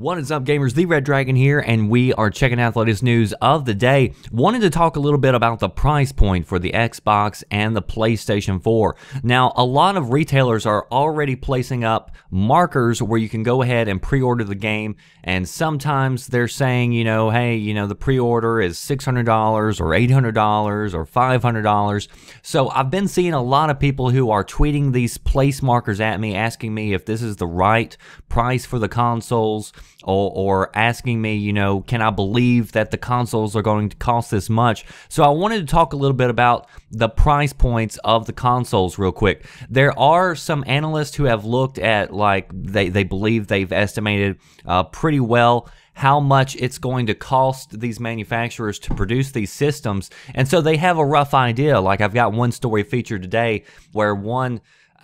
What is up, gamers? The Red Dragon here, and we are checking out the latest news of the day. Wanted to talk a little bit about the price point for the Xbox and the PlayStation 4. Now, a lot of retailers are already placing up markers where you can go ahead and pre-order the game, and sometimes they're saying, hey, the pre-order is $600 or $800 or $500. So I've been seeing a lot of people who are tweeting these place markers at me, asking me if this is the right price for the consoles, or asking me, can I believe that the consoles are going to cost this much? So I wanted to talk a little bit about the price points of the consoles real quick. There are some analysts who have looked at, they believe they've estimated pretty well how much it's going to cost these manufacturers to produce these systems. And so they have a rough idea. Like, I've got one story featured today where one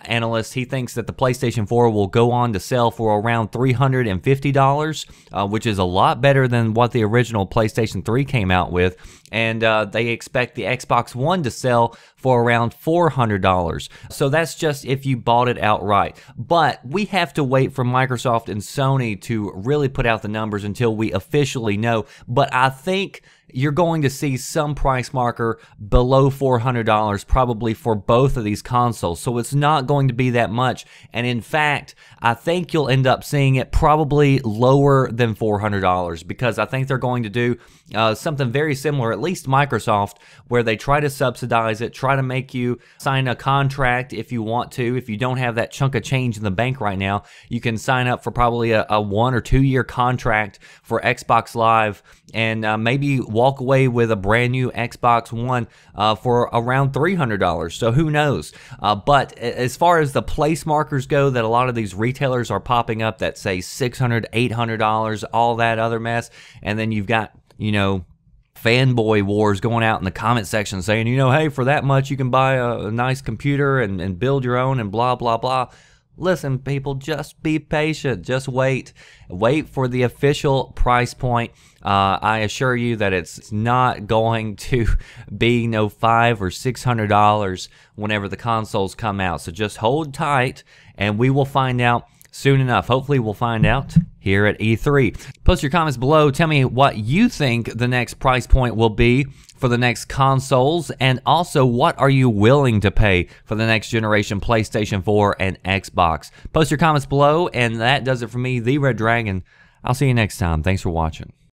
analyst, he thinks that the PlayStation 4 will go on to sell for around $350, which is a lot better than what the original PlayStation 3 came out with. And they expect the Xbox One to sell for around $400. So that's just if you bought it outright. But we have to wait for Microsoft and Sony to really put out the numbers until we officially know. But I think you're going to see some price marker below $400 probably for both of these consoles. So it's not going to be that much. And in fact, I think you'll end up seeing it probably lower than $400, because I think they're going to do something very similar, at least Microsoft, where they try to subsidize it, try to make you sign a contract if you want to. If you don't have that chunk of change in the bank right now, you can sign up for probably a 1 or 2 year contract for Xbox Live, and maybe walk away with a brand new Xbox One for around $300. So who knows? But as far as the place markers go, that a lot of these retailers are popping up that say $600, $800, all that other mess, and then you've got, fanboy wars going out in the comment section saying, hey, for that much you can buy a nice computer and build your own and blah, blah, blah. Listen, people, just be patient. Just wait. Wait for the official price point. I assure you that it's not going to be no $500 or $600 whenever the consoles come out. So just hold tight, and we will find out soon enough. Hopefully we'll find out here at E3. Post your comments below. Tell me what you think the next price point will be for the next consoles, and also what are you willing to pay for the next generation PlayStation 4 and Xbox. Post your comments below, and that does it for me, The Red Dragon. I'll see you next time. Thanks for watching.